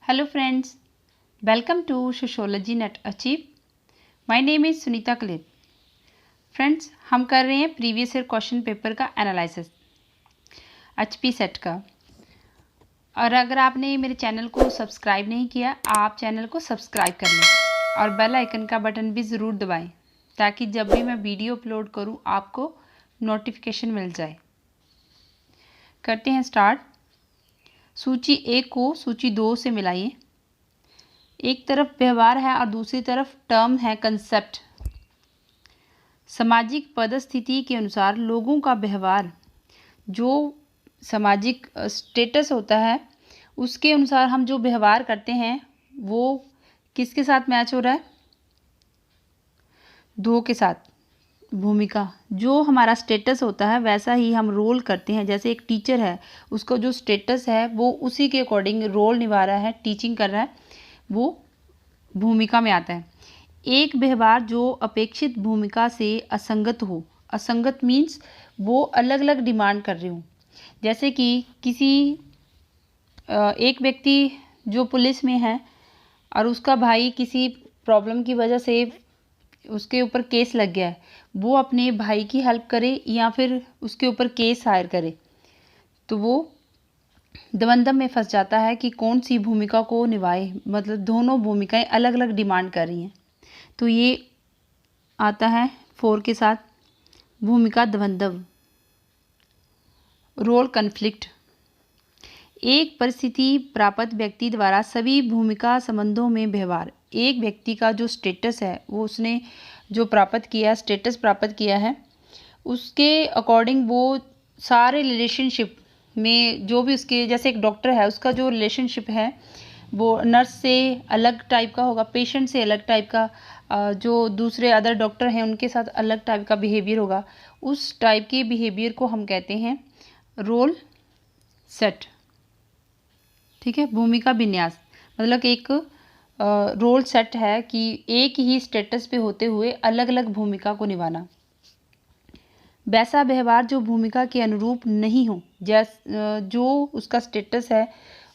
Hello friends, welcome to Sociology Net Achieve. My name is Sunita Kalet. Friends, हम कर रहे हैं प्रीवियस ईयर क्वेश्चन पेपर का एनालिसिस HP सेट का. और अगर आपने मेरे चैनल को सब्सक्राइब नहीं किया, आप चैनल को सब्सक्राइब कर लें और बेल आइकन का बटन भी ज़रूर दबाएं ताकि जब भी मैं वीडियो अपलोड करूं आपको नोटिफिकेशन मिल जाए. करते हैं स्टार्ट. सूची 1 को सूची 2 से मिलाइए. एक तरफ व्यवहार है और दूसरी तरफ टर्म है कंसेप्ट. सामाजिक पदस्थिति के अनुसार लोगों का व्यवहार, जो सामाजिक स्टेटस होता है उसके अनुसार हम जो व्यवहार करते हैं वो किसके साथ मैच हो रहा है? 2 के साथ. भूमिका, जो हमारा स्टेटस होता है वैसा ही हम रोल करते हैं. जैसे एक टीचर है, उसका जो स्टेटस है वो उसी के अकॉर्डिंग रोल निभा रहा है, टीचिंग कर रहा है, वो भूमिका में आता है. एक व्यवहार जो अपेक्षित भूमिका से असंगत हो. असंगत मीन्स वो अलग अलग डिमांड कर रहे हो. जैसे कि किसी एक व्यक्ति जो पुलिस में है और उसका भाई किसी प्रॉब्लम की वजह से उसके ऊपर केस लग गया है, वो अपने भाई की हेल्प करे या फिर उसके ऊपर केस हायर करे, तो वो द्वंद्व में फंस जाता है कि कौन सी भूमिका को निभाए. मतलब दोनों भूमिकाएं अलग अलग डिमांड कर रही हैं, तो ये आता है 4 के साथ. भूमिका द्वंद्व. Role conflict. एक परिस्थिति प्राप्त व्यक्ति द्वारा सभी भूमिका संबंधों में व्यवहार. एक व्यक्ति का जो स्टेटस है, वो उसने जो प्राप्त किया, स्टेटस प्राप्त किया है, उसके अकॉर्डिंग वो सारे रिलेशनशिप में जो भी उसके, जैसे एक डॉक्टर है उसका जो रिलेशनशिप है वो नर्स से अलग टाइप का होगा, पेशेंट से अलग टाइप का, जो दूसरे अदर डॉक्टर हैं उनके साथ अलग टाइप का बिहेवियर होगा. उस टाइप के बिहेवियर को हम कहते हैं रोल सेट. ठीक है. भूमिका विन्यास मतलब एक रोल सेट है कि एक ही स्टेटस पे होते हुए अलग अलग भूमिका को निभाना. वैसा व्यवहार जो भूमिका के अनुरूप नहीं हो. जो उसका स्टेटस है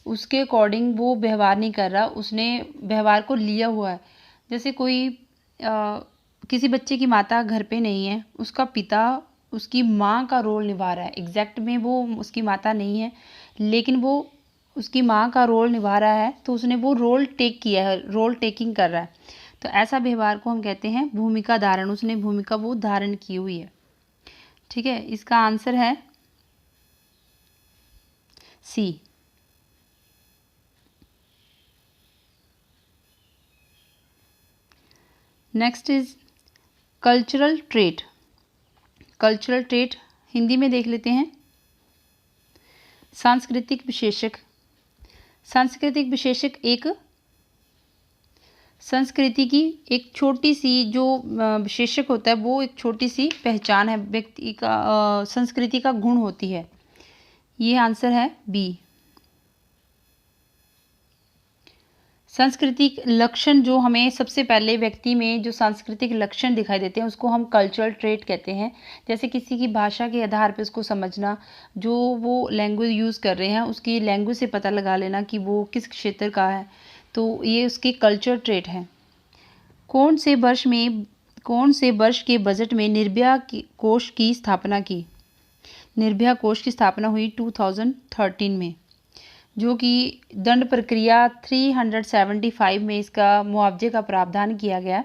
उसके अकॉर्डिंग वो व्यवहार नहीं कर रहा, उसने व्यवहार को लिया हुआ है. जैसे कोई किसी बच्चे की माता घर पे नहीं है, उसका पिता उसकी माँ का रोल निभा रहा है. एग्जैक्ट में वो उसकी माता नहीं है लेकिन वो उसकी माँ का रोल निभा रहा है, तो उसने वो रोल टेक किया है, रोल टेकिंग कर रहा है. तो ऐसा व्यवहार को हम कहते हैं भूमिका धारण. उसने भूमिका वो धारण की हुई है. ठीक है. इसका आंसर है C. Next is cultural trait. Cultural trait Hindi में देख लेते हैं. सांस्कृतिक विशेषक. सांस्कृतिक विशेषक एक संस्कृति की एक छोटी सी जो विशेषक होता है, वो एक छोटी सी पहचान है, व्यक्ति का संस्कृति का गुण होती है. ये आंसर है बी. सांस्कृतिक लक्षण, जो हमें सबसे पहले व्यक्ति में जो सांस्कृतिक लक्षण दिखाई देते हैं उसको हम कल्चरल ट्रेट कहते हैं. जैसे किसी की भाषा के आधार पर उसको समझना, जो वो लैंग्वेज यूज़ कर रहे हैं उसकी लैंग्वेज से पता लगा लेना कि वो किस क्षेत्र का है, तो ये उसकी कल्चरल ट्रेट है. कौन से वर्ष के बजट में निर्भया कोष की स्थापना की? निर्भया कोष की स्थापना हुई 2013 में, जो कि दंड प्रक्रिया 375 में इसका मुआवजे का प्रावधान किया गया.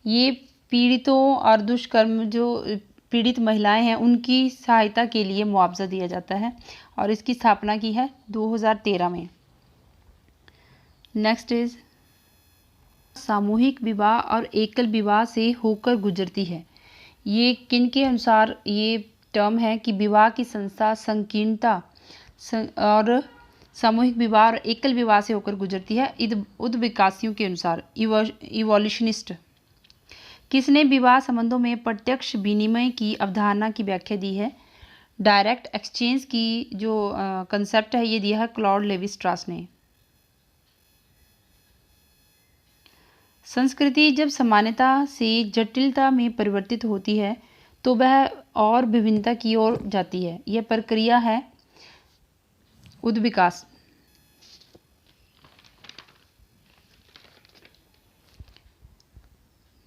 ये पीड़ितों और दुष्कर्म जो पीड़ित महिलाएं हैं उनकी सहायता के लिए मुआवजा दिया जाता है और इसकी स्थापना की है 2013 में. नेक्स्ट इज सामूहिक विवाह और एकल विवाह से होकर गुजरती है. ये किन के अनुसार ये टर्म है कि विवाह की संस्था संकीर्णता और सामूहिक विवाह और एकल विवाह से होकर गुजरती है उद्विकासियों के अनुसार, इवोल्यूशनिस्ट. किसने विवाह संबंधों में प्रत्यक्ष विनिमय की अवधारणा की व्याख्या दी है? डायरेक्ट एक्सचेंज की जो कंसेप्ट है ये दिया है क्लॉड लेवी स्ट्रास ने. संस्कृति जब सामान्यता से जटिलता में परिवर्तित होती है तो वह और विभिन्नता की ओर जाती है. यह प्रक्रिया है उद्विकास.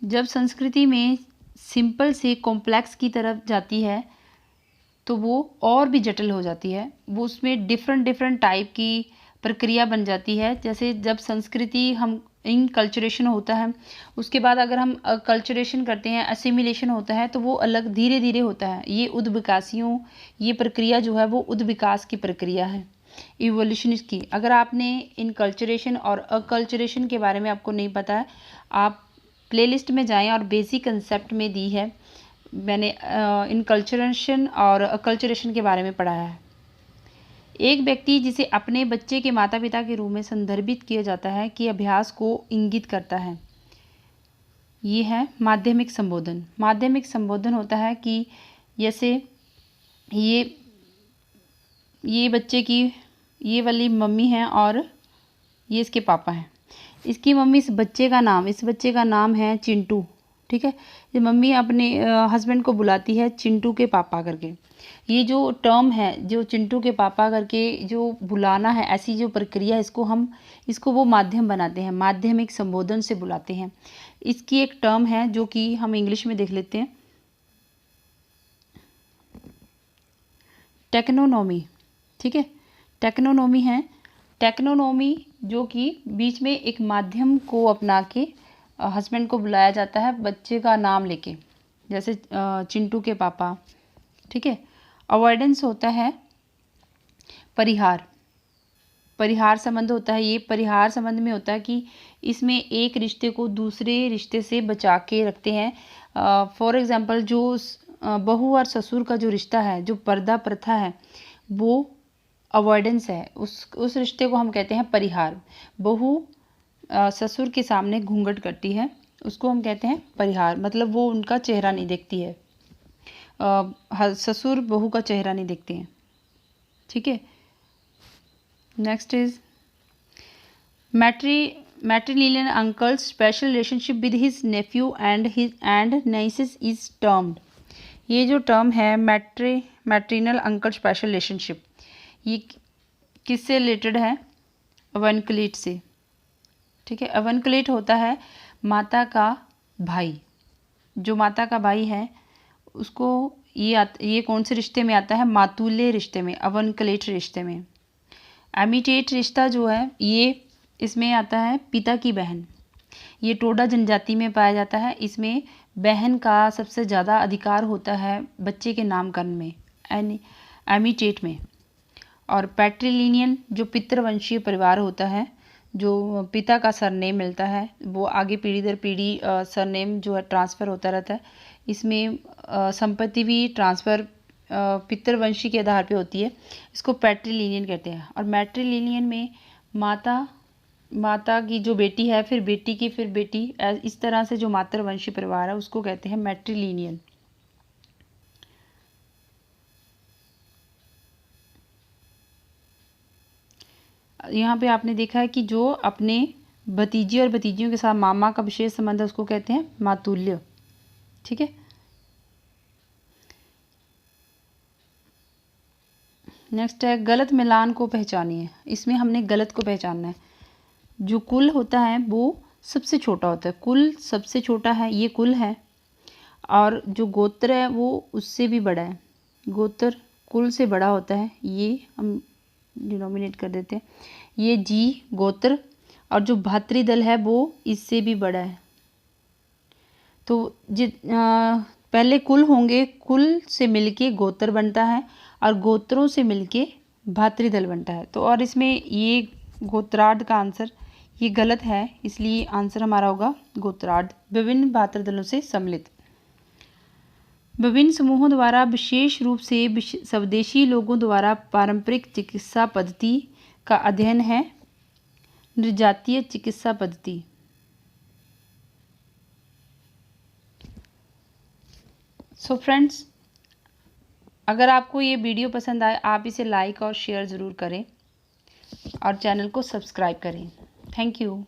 जब संस्कृति में सिंपल से कॉम्प्लेक्स की तरफ जाती है तो वो और भी जटिल हो जाती है, वो उसमें डिफरेंट टाइप की प्रक्रिया बन जाती है। जैसे जब संस्कृति हम इनकल्चरेशन होता है, उसके बाद अगर हम कल्चरेशन करते हैं, असिमिलेशन होता है, तो वो अलग धीरे धीरे होता है। ये उद्विकासियों, ये प्रक्रिया जो है वो उद्विकास की प्रक्रिया है, इवोल्यूशन की। अगर आपने इनकल्चरेशन और अकल्चरेशन के बारे में आपको नहीं पता है, आप प्लेलिस्ट में जाएं और बेसिक कंसेप्ट में दी है, मैंने इनकल्चरेशन और अकल्चरेशन के बारे में पढ़ाया है। एक व्यक्ति जिसे अपने बच्चे के माता पिता के रूप में संदर्भित किया जाता है कि अभ्यास को इंगित करता है, ये है माध्यमिक संबोधन। माध्यमिक संबोधन होता है कि जैसे ये बच्चे की ये वाली मम्मी है और ये इसके पापा हैं। इसकी मम्मी इस बच्चे का नाम है चिंटू, ठीक है। ये मम्मी अपने हस्बैंड को बुलाती है चिंटू के पापा करके। ये जो टर्म है, जो चिंटू के पापा करके जो बुलाना है, ऐसी जो प्रक्रिया, इसको वो माध्यम बनाते हैं, माध्यमिक संबोधन से बुलाते हैं। इसकी एक टर्म है जो कि हम इंग्लिश में देख लेते हैं, टेक्नोनॉमी, ठीक है। टेक्नोनॉमी है, टेक्नोनॉमी जो कि बीच में एक माध्यम को अपना के हस्बैंड को बुलाया जाता है बच्चे का नाम लेके, जैसे चिंटू के पापा, ठीक है। अवॉइडेंस होता है परिहार संबंध होता है। ये परिहार संबंध में होता है कि इसमें एक रिश्ते को दूसरे रिश्ते से बचा के रखते हैं। फॉर एग्जांपल जो बहू और ससुर का जो रिश्ता है, जो पर्दा प्रथा है, वो अवॉइडेंस है, उस रिश्ते को हम कहते हैं परिहार। बहू ससुर के सामने घूंघट करती है, उसको हम कहते हैं परिहार, मतलब वो उनका चेहरा नहीं देखती है, ससुर बहू का चेहरा नहीं देखते हैं, ठीक है। Next is matrilineal uncle special relationship with his nephew and nieces is termed. ये जो टर्म है मैट्रिनल अंकल स्पेशल रिलेशनशिप, ये किससे रिलेटेड है? अवनक्लेट से, ठीक है। अवनक्लेट होता है माता का भाई। जो माता का भाई है उसको ये कौन से रिश्ते में आता है? मातुल्य रिश्ते में, अवनक्लेट रिश्ते में। एमिटेट रिश्ता जो है ये इसमें आता है पिता की बहन। ये टोडा जनजाति में पाया जाता है। इसमें बहन का सबसे ज़्यादा अधिकार होता है बच्चे के नामकरण में, एमिटेट में। और पैट्रिलिनियन जो पितृवंशीय परिवार होता है, जो पिता का सरनेम मिलता है, वो आगे पीढ़ी दर पीढ़ी सरनेम जो है ट्रांसफ़र होता रहता है। इसमें संपत्ति भी ट्रांसफ़र पितृवंशी के आधार पे होती है। इसको पैट्रिलिनियन कहते हैं। और मैट्रिलिनियन में माता की जो बेटी है, फिर बेटी की, फिर बेटी, इस तरह से जो मातृवंशी परिवार है उसको कहते हैं मैट्रिलिनियन। यहाँ पे आपने देखा है कि जो अपने भतीजे और भतीजियों के साथ मामा का विशेष संबंध है उसको कहते हैं मातुल्य, ठीक है। नेक्स्ट है गलत मिलान को पहचानिए। इसमें हमने गलत को पहचानना है। जो कुल होता है वो सबसे छोटा होता है, कुल सबसे छोटा है, ये कुल है। और जो गोत्र है वो उससे भी बड़ा है, गोत्र कुल से बड़ा होता है, ये हम डिनोमिनेट कर देते हैं, ये जी गोत्र। और जो भातृदल है वो इससे भी बड़ा है। तो पहले कुल होंगे, कुल से मिलके गोत्र बनता है और गोत्रों से मिलके भातृदल बनता है। तो और इसमें ये गोत्रार्ध का आंसर ये गलत है, इसलिए आंसर हमारा होगा गोत्रार्ध। विभिन्न भातृदलों से सम्मिलित। विभिन्न समूहों द्वारा विशेष रूप से स्वदेशी लोगों द्वारा पारंपरिक चिकित्सा पद्धति का अध्ययन है नृजातीय चिकित्सा पद्धति। सो फ्रेंड्स, अगर आपको ये वीडियो पसंद आए आप इसे लाइक और शेयर ज़रूर करें और चैनल को सब्सक्राइब करें। Thank you.